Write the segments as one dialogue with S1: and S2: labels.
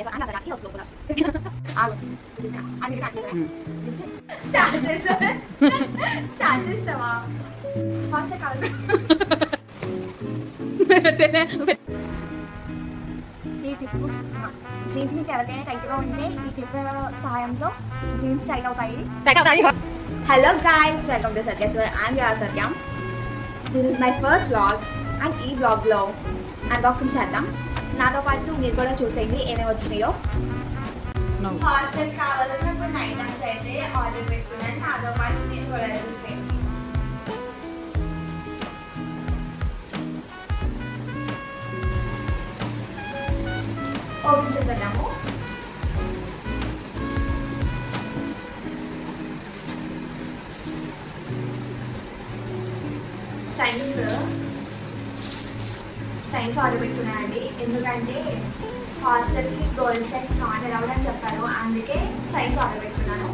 S1: ఈ clip jeans మీకు ఎవరికైనా టైట్గా ఉంటే ఈ క్లిప్ సహాయంతో జీన్స్ టైట్ అవుతాయి. Hello guys, welcome to Satyeshwar. I'm your Satyam. This is my first vlog and ఈ వ్లాగ్లో అన్బాక్సింగ్ చేద్దాం. నాతో పాటు మీరు కూడా చూసేయండి ఏమేమి వచ్చినాయో. హాస్టల్ కావాల్సిన కొన్ని ఐటమ్స్ అయితే ఆర్డర్ పెట్టుకున్నాను. నాతో పాటు నేను కూడా చూసేయండి. ఓపెన్ చేసేద్దాము. చైన్స్ ఆర్డర్ పెట్టుకున్నానండి. ఎందుకంటే హాస్టల్కి గర్ల్ చైన్స్ నాట్ అలౌడ్ అని చెప్పారు, అందుకే చైన్స్ ఆర్డర్ పెట్టుకున్నాను.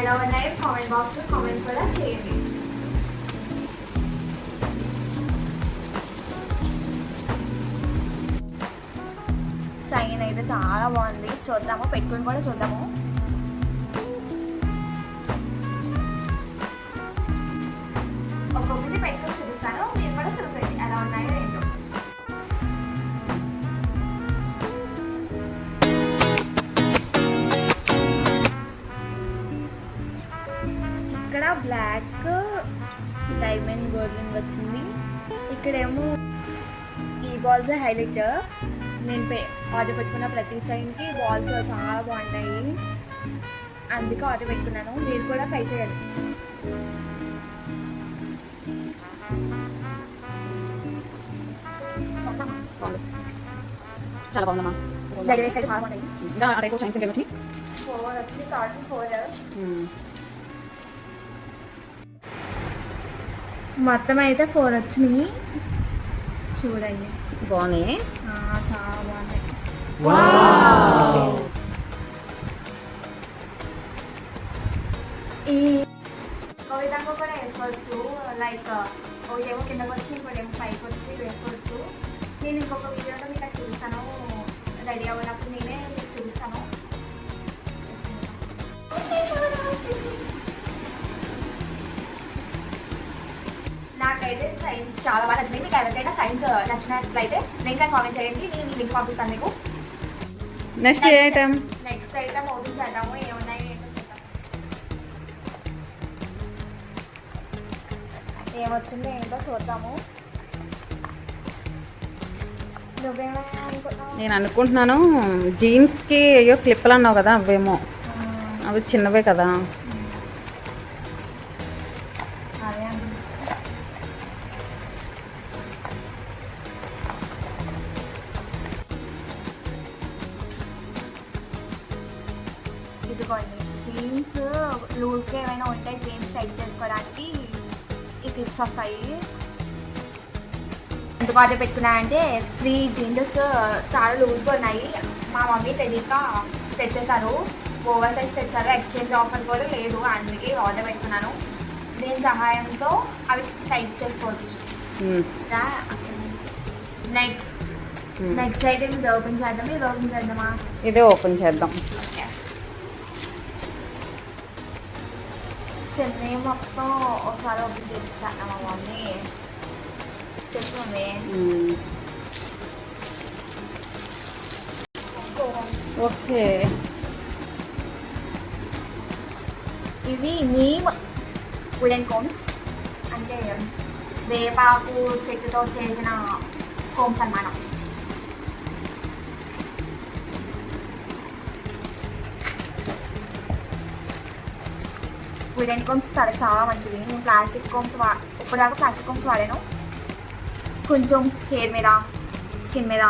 S1: ఎలా ఉన్నాయి కామెంట్ బాక్స్లో కామెంట్ కూడా చేయండి. చైన్ అయితే చాలా బాగుంది, చూద్దాము, పెట్టుకుని కూడా చూద్దాము. ఒక్కొక్కటి పెట్టుకుని చూపిస్తాను, మీరు కూడా చూసేయండి ఎలా ఉన్నాయో ఏంటో. ఇక్కడ బ్లాక్ డైమండ్ గోల్డింగ్ వచ్చింది. ఇక్కడేమో ఈ బాల్స్ హైలైట్. నేను ఆర్డర్ పెట్టుకున్న ప్రతి చైన్కి బాల్స్ చాలా బాగుంటాయి, అందుకే ఆర్డర్ పెట్టుకున్నాను. మీరు కూడా ట్రై చేయాలి.
S2: చాలా బాగుందమ్మా.
S1: దగ్గర వేస్తే చాలా బాగుంటాయి.
S2: ఇంకా ఆ టైప్ చైన్స్ ఇంకేమి
S1: 4 వచ్చి థర్డ్ 4 మొత్తం అయితే 4 వచ్చినాయి. చూడండి
S2: బాగున్నాయి,
S1: చాలా బాగున్నాయి. ఈ ఒక విధంగా కూడా వేసుకోవచ్చు, లైక్ ఒకటేమో కిందకి వచ్చి ఇంకోటేమో పైకి వచ్చి వేసుకోవచ్చు. నేను ఇంకొక వీడియోలో మీకు అది చూపిస్తాను, రెడీ అవ్వనప్పుడు నేనే మీకు చూపిస్తాను. నాకైతే చైన్స్ చాలా బాగా నచ్చినాయి. మీకు ఎవరికైనా చైన్స్ నచ్చినట్లయితే లింక్ అని కామెంట్ చేయండి, నేను లింక్ పంపిస్తాను మీకు.
S2: నెక్స్ట్ ఐటమ్
S1: ఓపెన్ చేద్దాము. ఏమున్నాయి ఏంటో చూద్దాం. ఏమొచ్చిందో ఏంటో చూద్దాము.
S2: నేను అనుకుంటున్నాను జీన్స్కి అయ్యో క్లిప్పులు అన్నావు కదా, అవేమో అవి చిన్నవే కదా.
S1: ఇదిగోండి జీన్స్ లూజ్గా ఏమైనా ఉంటాయి, జీన్స్ టైట్ చేసుకోవడానికి ఈ క్లిప్స్ వస్తాయి. ఎందుకు ఆర్డర్ పెట్టుకున్నా అంటే 3 జీన్సెస్ చాలా లూజ్గా ఉన్నాయి. మా మమ్మీ తెలియక తెచ్చేసారు, ఓవర్ సైజ్ తెచ్చారు. ఎక్స్చేంజ్ ఆఫర్ కూడా లేదు, అందుకే ఆర్డర్ పెట్టుకున్నాను. దీని సహాయంతో అవి టైట్ చేసుకోవచ్చు. నెక్స్ట్ అయితే ఇది ఓపెన్ చేద్దాం. ఇది ఓపెన్ చేద్దామా?
S2: ఇదే ఓపెన్ చేద్దాం.
S1: చెన్నై మొత్తం ఒకసారి ఓపెన్ చేయించాను మా మమ్మీ. చెప్పు మమ్మీ.
S2: ఓకే,
S1: ఇవి నీమ్ వుడెన్ కోమ్స్, అంటే వేపాకు చెట్టుతో చేసిన కోమ్స్ అన్నమాట. వుడెన్ కోమ్స్ చాలా మంచిది. నేను ప్లాస్టిక్ కోమ్స్ ఇప్పటిదాకా ప్లాస్టిక్ కోమ్స్ వాడాను. కొంచెం హెయిర్ మీద, స్కిన్ మీద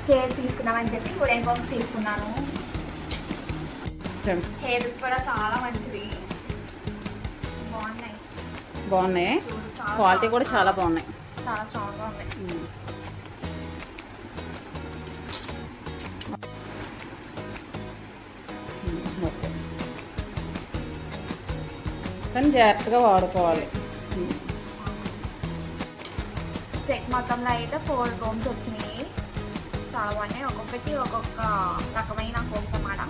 S1: హెయిర్ తీసుకున్నామని చెప్పి వుడెన్ కోమ్స్ తీసుకున్నాను. హెయిర్ కూడా చాలా మంచిది.
S2: బాగున్నాయి, క్వాలిటీ కూడా చాలా బాగున్నాయి,
S1: చాలా స్ట్రాంగ్గా ఉన్నాయి.
S2: ఓకే, కానీ జాగ్రత్తగా వాడుకోవాలి.
S1: సెట్ మొత్తంలో అయితే 4 కోమ్స్ వచ్చినాయి. చాలా బాగున్నాయి. ఒక్కొక్కటి ఒక్కొక్క రకమైన కోక్స్ అన్నమాట.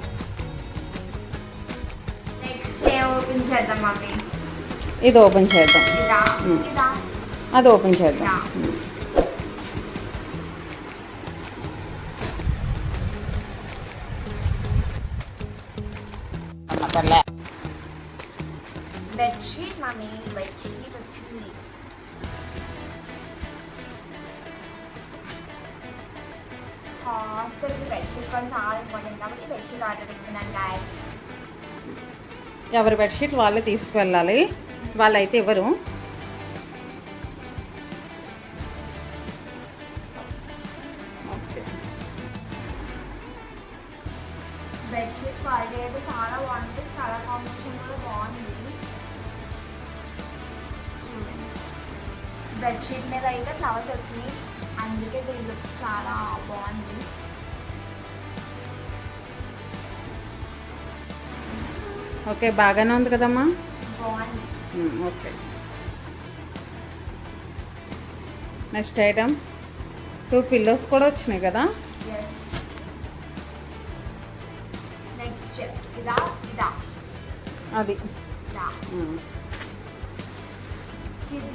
S1: నెక్స్ట్ ఓపెన్ చేద్దాం మమ్మీ.
S2: ఇది ఓపెన్ చేద్దాం.
S1: ఇదా ఇదా
S2: అది ఓపెన్ చేద్దాం.
S1: బెడ్షీట్ మమ్మీ, బెడ్షీట్ వచ్చింది. హాస్టల్కి బెడ్షీట్ కూడా చాలా ఇంపార్టెంట్ కాబట్టి బెడ్షీట్ ఆర్డర్ పెట్టుకున్నాను గాయస్.
S2: ఎవరి బెడ్షీట్ వాళ్ళే తీసుకువెళ్ళాలి, వాళ్ళైతే ఎవరు.
S1: బెడ్షీట్ క్వాలిటీ అయితే చాలా బాగుంది, కలర్ కాంబినేషన్ కూడా బాగుంది. బెడ్షీట్ మీద అయితే ఫ్లవర్స్ వచ్చినాయి, అందుకే దీని లుక్ చాలా బాగుంది.
S2: ఓకే, బాగానే ఉంది కదమ్మా.
S1: బాగుంది.
S2: ఓకే, నెక్స్ట్ ఐటమ్ 2 పిల్లోస్ కూడా వచ్చినాయి కదా.
S1: నెక్స్ట్ ఇదా ఇదా
S2: అది
S1: ఇదా ఇది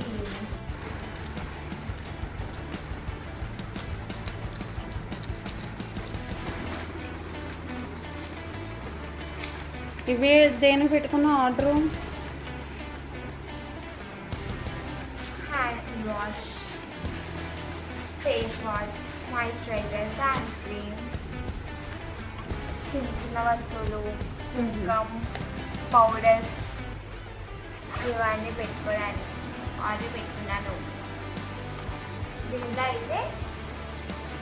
S2: ఇవి దేని పెట్టుకున్న order?
S1: Hand wash, face wash, moisturiser, sunscreen, చిన్న చిన్న వస్తువులు, గమ్, పౌడర్స్ ఇవన్నీ పెట్టుకోవడానికి ఆర్డర్ పెట్టుకున్నాను. దీంట్లో అయితే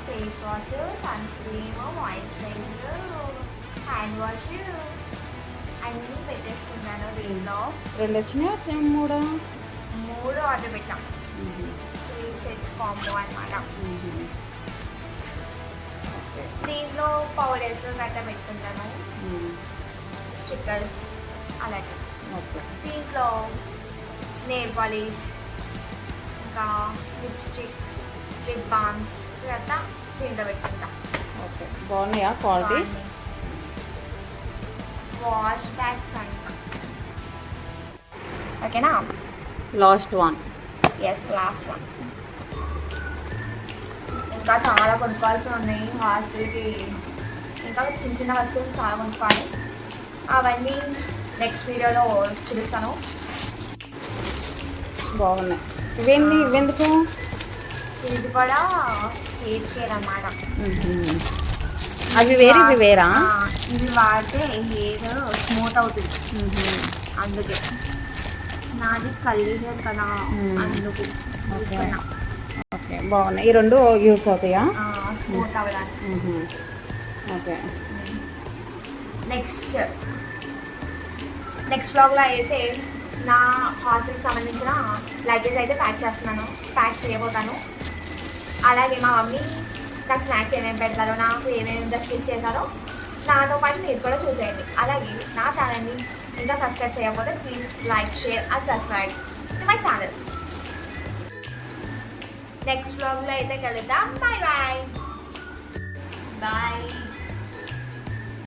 S1: face wash, sunscreen, moisturiser, hand wash అన్నీ పెట్టేసుకున్నాను. దీంట్లో
S2: 2 వచ్చినాయి,
S1: 3 ఆర్డర్ పెట్టాం. 3 సెట్స్ కాంబో అన్నమాట. దీంట్లో పౌడర్స్ గట్రా పెట్టుకుంటాను, స్టిక్కర్స్ అలాగే. దీంట్లో నెయిల్ పాలిష్, ఇంకా లిప్స్టిక్స్, లిప్ బామ్స్ గట్రా దీంట్లో పెట్టుకుంటాం.
S2: ఓకే, బాగున్నాయా క్వాలిటీ?
S1: వాష్ బ్యాగ్స్ అంట. ఓకేనా,
S2: last one.
S1: Yes, last one. ఇంకా చాలా కొనుక్కోవాల్సి ఉన్నాయి హాస్టల్కి, ఇంకా చిన్న చిన్న వస్తువులు చాలా కొనుక్కోవాలి. అవన్నీ నెక్స్ట్ వీడియోలో చూపిస్తాను.
S2: బాగున్నాయి. ఇవెందుకు?
S1: ఇది కూడా స్టేట్ కేర్ అన్నమాట.
S2: అవి వేరే, ఇవి వేరా?
S1: ఇవి వాడితే హెయిర్ స్మూత్ అవుతుంది, అందుకే. నాది కర్లీ హెయిర్ కదా, అందుకు తీసుకున్నా.
S2: ఓకే, బాగున్నాయి. ఈ 2 యూజ్ అవుతాయా
S1: స్మూత్ అవ్వడానికి?
S2: ఓకే.
S1: నెక్స్ట్ వ్లాగ్లో అయితే నా హాస్టల్కి సంబంధించిన లగేజ్ అయితే ప్యాక్ చేయబోతాను. అలాగే మా మమ్మీ నాకు స్నాక్స్ ఏమేమి పెడతారో, నాకు ఏమేమి రెసిపీస్ చేశారో నాతో పాటు మీరు కూడా చూసేయండి. అలాగే నా ఛానల్ని ఇంకా సబ్స్క్రైబ్ చేయకపోతే please like, share and subscribe to my channel. Next వ్లాగ్లో అయితే కలుద్దాం. Bye bye bye.